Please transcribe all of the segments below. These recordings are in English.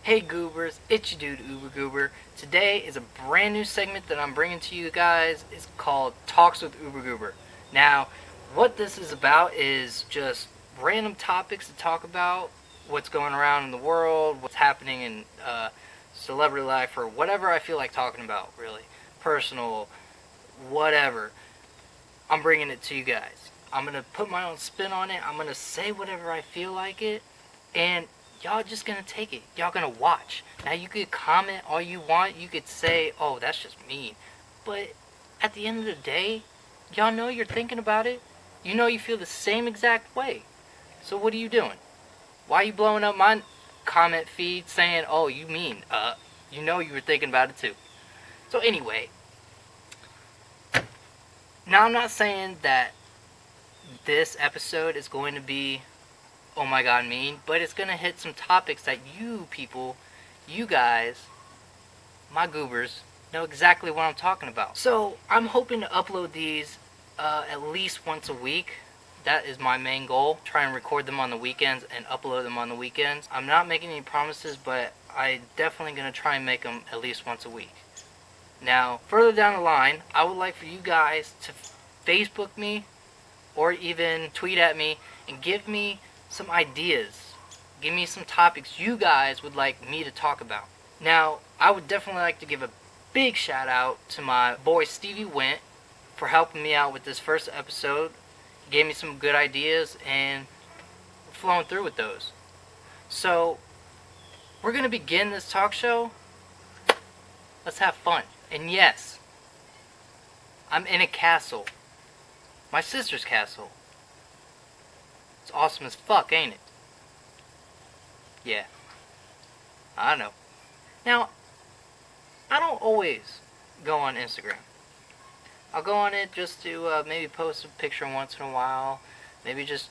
Hey Goobers, it's your dude OoberGoober. Today is a brand new segment that I'm bringing to you guys. It's called Talks with OoberGoober. Now, what this is about is just random topics to talk about, what's going around in the world, what's happening in celebrity life, or whatever I feel like talking about, really. Personal, whatever. I'm bringing it to you guys. I'm going to put my own spin on it. I'm going to say whatever I feel like it. And y'all just gonna take it. Y'all gonna watch. Now you could comment all you want. You could say, oh, that's just mean. But at the end of the day, y'all know you're thinking about it. You know you feel the same exact way. So what are you doing? Why are you blowing up my comment feed saying, oh, you mean? You know you were thinking about it too. So anyway, now I'm not saying that this episode is going to be oh my god mean, but it's gonna hit some topics that you people, you guys, my goobers, know exactly what I'm talking about. So I'm hoping to upload these at least once a week. That is my main goal. Try and record them on the weekends and upload them on the weekends. I'm not making any promises, but I definitely gonna try and make them at least once a week. Now, further down the line, I would like for you guys to Facebook me or even tweet at me and give me some ideas. Give me some topics you guys would like me to talk about. Now, I would definitely like to give a big shout out to my boy Stevie Went for helping me out with this first episode. He gave me some good ideas and we're flowing through with those. So, we're going to begin this talk show. Let's have fun. And yes, I'm in a castle. My sister's castle. It's awesome as fuck, ain't it? Yeah. I know. Now, I don't always go on Instagram. I'll go on it just to maybe post a picture once in a while. Maybe just,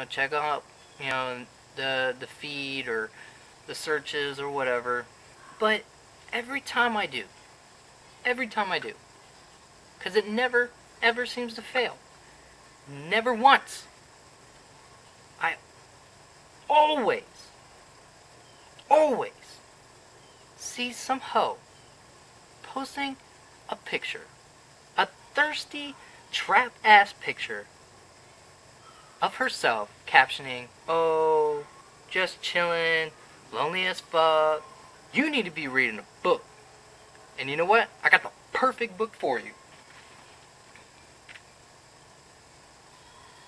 check out, the feed or the searches or whatever. But every time I do, because it never, ever seems to fail. Never once. I always see some hoe posting a picture, a thirsty, trap-ass picture of herself, captioning, oh, just chillin', lonely as fuck. You need to be reading a book. And you know what? I got the perfect book for you.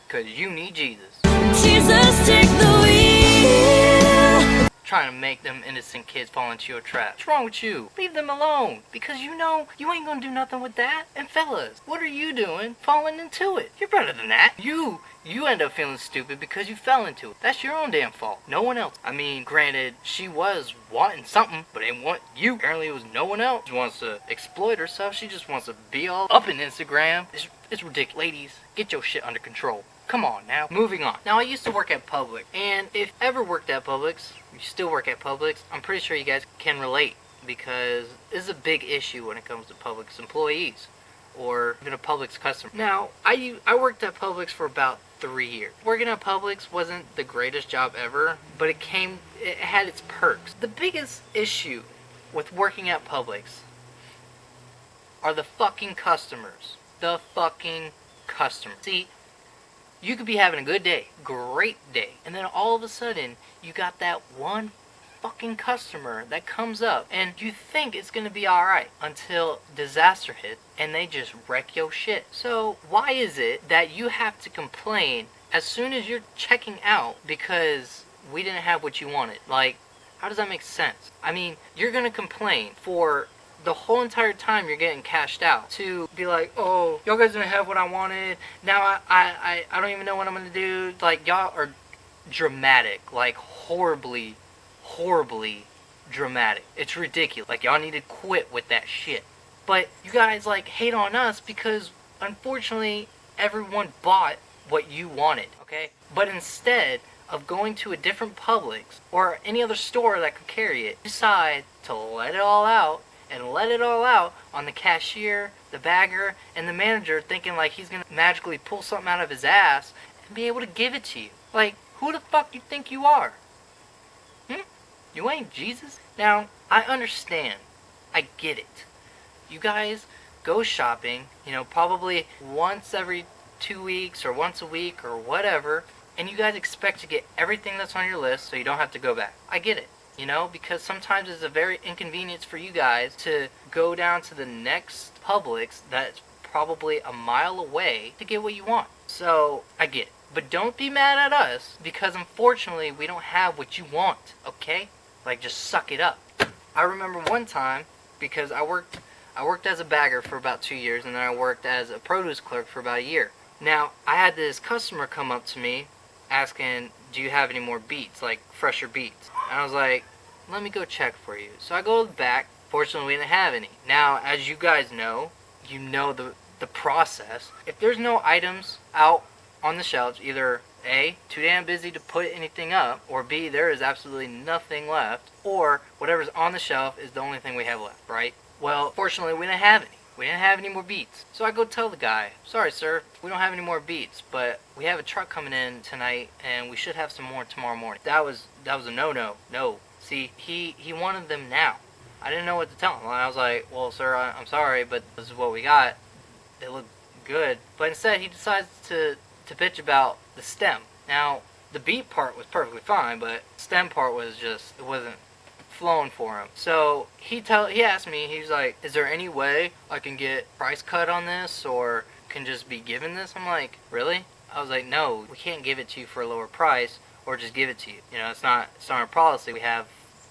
Because you need Jesus. Jesus, take the wheel. Trying to make them innocent kids fall into your trap. What's wrong with you? Leave them alone. Because you know you ain't gonna do nothing with that. And fellas, what are you doing falling into it? You're better than that. You end up feeling stupid because you fell into it. That's your own damn fault. No one else. I mean, granted, she was wanting something, but ain't want you. Apparently it was no one else. She wants to exploit herself. She just wants to be all up in Instagram. It's ridiculous. Ladies, get your shit under control. Come on now. Moving on. Now, I used to work at Publix, and if ever worked at Publix, you still work at Publix, I'm pretty sure you guys can relate, because this is a big issue when it comes to Publix employees, or even a Publix customer. Now, I worked at Publix for about 3 years. Working at Publix wasn't the greatest job ever, but it had its perks. The biggest issue with working at Publix are the fucking customers. The fucking customers. See, you could be having a good day, great day, and then all of a sudden, you got that one fucking customer that comes up, and you think it's gonna be alright until disaster hits, and they just wreck your shit. So, why is it that you have to complain as soon as you're checking out because we didn't have what you wanted? Like, how does that make sense? I mean, you're gonna complain for the whole entire time you're getting cashed out to be like, oh, y'all guys didn't have what I wanted. Now I don't even know what I'm gonna do. Like, y'all are dramatic, like horribly dramatic. It's ridiculous. Like, y'all need to quit with that shit. But you guys like hate on us because unfortunately everyone bought what you wanted, okay? But instead of going to a different Publix or any other store that could carry it, decide to let it all out on the cashier, the bagger, and the manager, thinking like he's gonna magically pull something out of his ass and be able to give it to you. Like, who the fuck you think you are? You ain't Jesus. Now, I understand. I get it. You guys go shopping, you know, probably once every 2 weeks or once a week or whatever, and you guys expect to get everything that's on your list so you don't have to go back. I get it. You know, because sometimes it's a very inconvenience for you guys to go down to the next Publix that's probably a mile away to get what you want. So, I get it. But don't be mad at us because unfortunately we don't have what you want, okay? Like, just suck it up. I remember one time, because I worked as a bagger for about 2 years, and then I worked as a produce clerk for about a year. Now, I had this customer come up to me asking, do you have any more beets, like fresher beets? And I was like, let me go check for you. So I go to the back. Fortunately, we didn't have any. Now, as you guys know, you know the process. If there's no items out on the shelves, either A, too damn busy to put anything up, or B, there is absolutely nothing left, or whatever's on the shelf is the only thing we have left, right? Well, fortunately, we didn't have any. We didn't have any more beets. So I go tell the guy, sorry sir, we don't have any more beets, but we have a truck coming in tonight and we should have some more tomorrow morning. That was a no. No. See, he wanted them now. I didn't know what to tell him. I was like, well sir, I'm sorry, but this is what we got. They look good. But instead he decides to bitch about the stem. Now, the beet part was perfectly fine, but the stem part was just, it wasn't flowing for him. So he asked me, he's like, is there any way I can get price cut on this or can just be given this? I'm like, really? I was like, no, we can't give it to you for a lower price or just give it to you. You know, it's not our policy. We have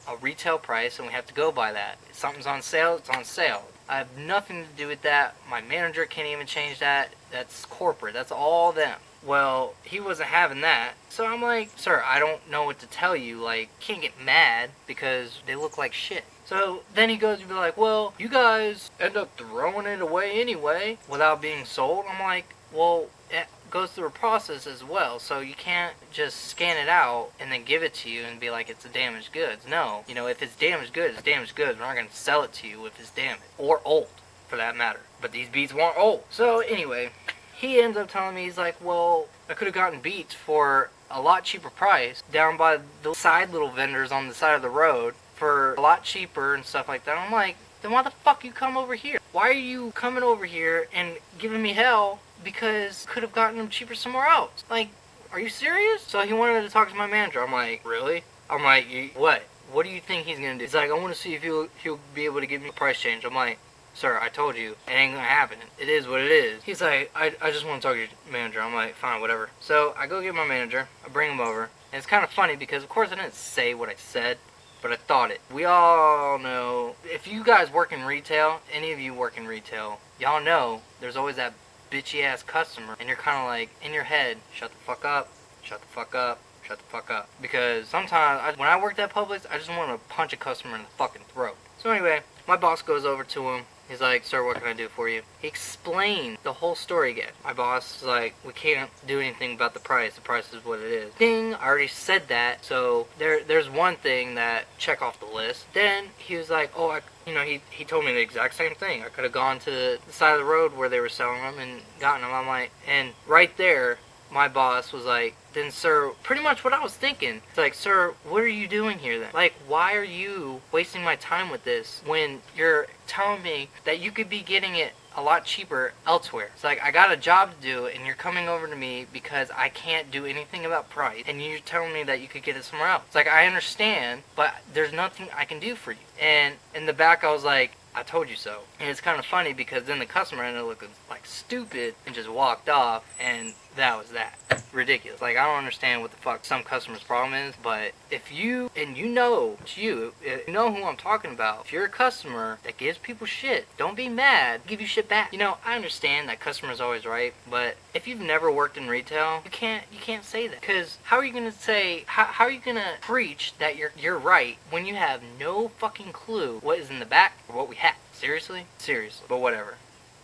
a retail price and we have to go by that. If something's on sale, it's on sale. I have nothing to do with that. My manager can't even change that. That's corporate. That's all them. Well, he wasn't having that. So I'm like, sir, I don't know what to tell you. Like, can't get mad because they look like shit. So then he goes to be like, well, you guys end up throwing it away anyway without being sold. I'm like, well, it goes through a process as well. So you can't just scan it out and then give it to you and be like it's a damaged goods. No. You know, if it's damaged goods, it's damaged goods. We're not going to sell it to you if it's damaged. Or old, for that matter. But these beets weren't old. So anyway, he ends up telling me, he's like, well, I could have gotten beets for a lot cheaper price down by the side little vendors on the side of the road for a lot cheaper and stuff like that. I'm like, then why the fuck you come over here? Why are you coming over here and giving me hell because could have gotten them cheaper somewhere else? Like, are you serious? So he wanted to talk to my manager. I'm like, really? I'm like, what? What do you think he's gonna do? He's like, I want to see if he'll be able to give me a price change. I'm like, sir, I told you, it ain't gonna happen. It is what it is. He's like, I just want to talk to your manager. I'm like, fine, whatever. So I go get my manager. I bring him over. And it's kind of funny because, of course, I didn't say what I said, but I thought it. We all know, if you guys work in retail, any of you work in retail, y'all know there's always that bitchy-ass customer. And you're kind of like, in your head, shut the fuck up, shut the fuck up, shut the fuck up. Because sometimes, when I worked at Publix, I just want to punch a customer in the fucking throat. So anyway, my boss goes over to him. He's like, sir, what can I do for you? He explained the whole story again. My boss is like, we can't do anything about the price. The price is what it is. Ding, I already said that. So there's one thing that check off the list. Then he was like, oh, he told me the exact same thing. I could have gone to the side of the road where they were selling them and gotten them. I'm like, and right there, my boss was like, then sir, pretty much what I was thinking. It's like, sir, what are you doing here then? Like, why are you wasting my time with this when you're telling me that you could be getting it a lot cheaper elsewhere? It's like, I got a job to do and you're coming over to me because I can't do anything about price and you're telling me that you could get it somewhere else. It's like, I understand, but there's nothing I can do for you. And in the back I was like, I told you so. And it's kind of funny because then the customer ended up looking like stupid and just walked off, and that was that. Ridiculous. Like, I don't understand what the fuck some customer's problem is, but if you, and you know, it's you know who I'm talking about. If you're a customer that gives people shit, don't be mad, give you shit back. You know, I understand that customer's always right, but if you've never worked in retail, you can't say that. Because how are you gonna say, how are you gonna preach that you're right when you have no fucking clue what is in the back or what we have? Seriously? Seriously. But whatever.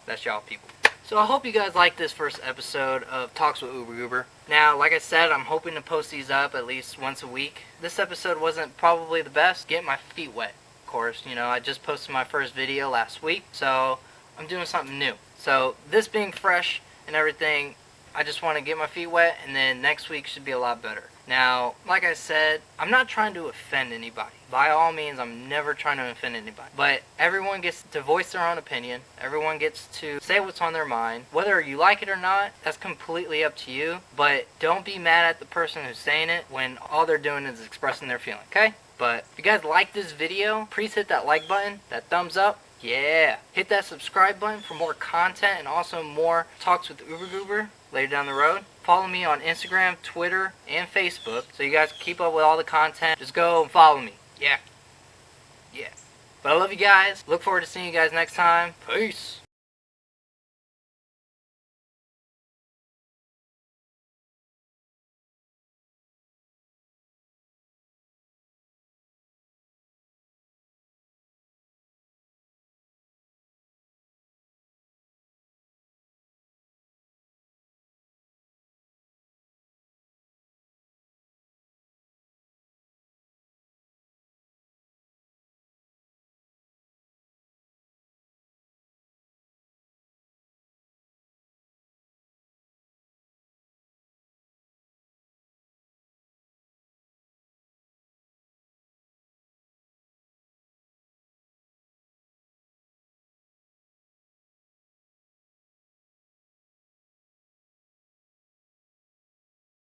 That's y'all people. So I hope you guys like this first episode of Talks with OoberGoober. Now, like I said, I'm hoping to post these up at least once a week. This episode wasn't probably the best. Get my feet wet, of course. You know, I just posted my first video last week, so I'm doing something new. So this being fresh and everything, I just want to get my feet wet, and then next week should be a lot better. Now, like I said, I'm not trying to offend anybody. By all means, I'm never trying to offend anybody. But everyone gets to voice their own opinion. Everyone gets to say what's on their mind. Whether you like it or not, that's completely up to you. But don't be mad at the person who's saying it when all they're doing is expressing their feeling, okay? But if you guys like this video, please hit that like button, that thumbs up. Yeah. Hit that subscribe button for more content and also more talks with OoberGoober later down the road. Follow me on Instagram, Twitter, and Facebook so you guys can keep up with all the content. Just go and follow me. Yeah. But I love you guys. Look forward to seeing you guys next time. Peace.